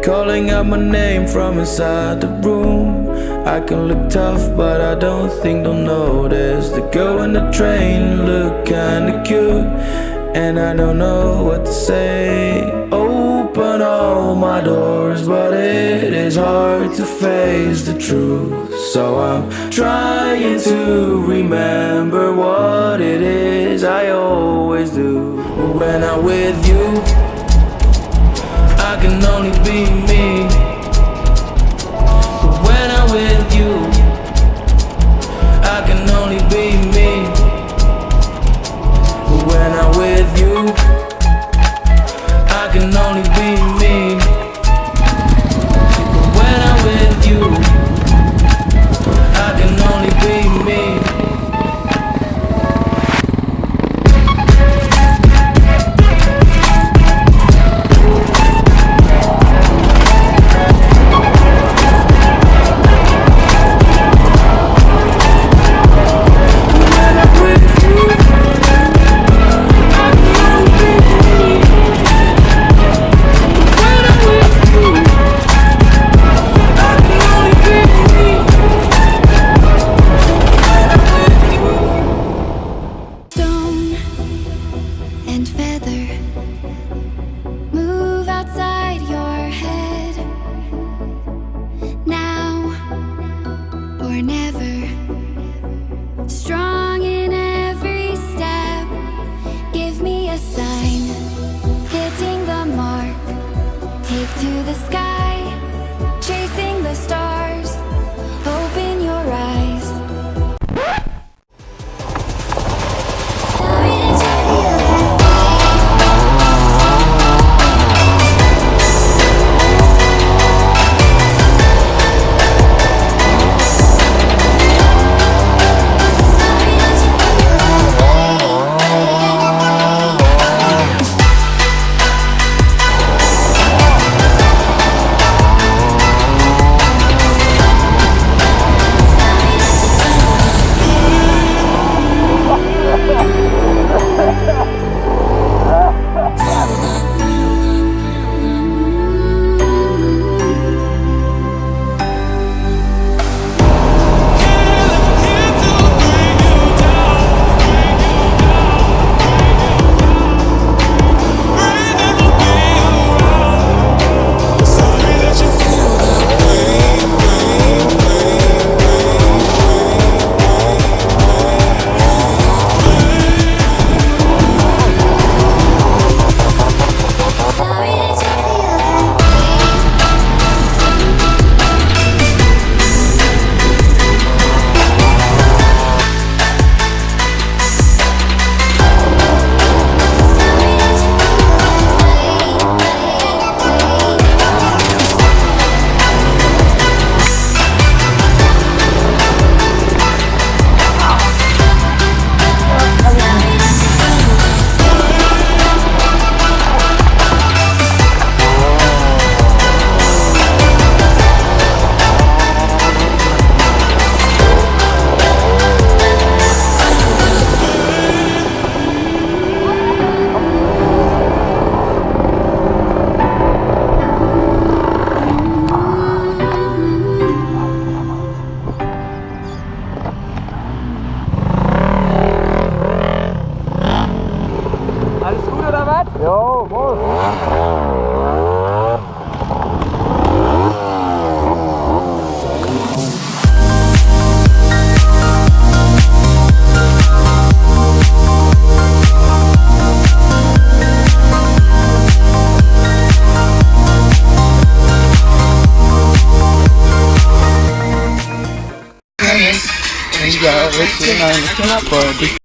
calling out my name from inside the room. I can look tough, but I don't think they'll notice. The girl in the train look kinda cute, and I don't know what to say. Open all my doors, but it is hard to face the truth. So I'm trying to remember what it is I always do. When I'm with you, I can only be me. When I'm with you, I can only be me. When I'm with you, I can only be me. When I'm with you, I can only be me. Strong in every step, give me a sign, hitting the mark, take to the sky, chasing the stars, open your eyes. Alles gut oder was? Jo, muss. Ja, richtig, nein, knapp.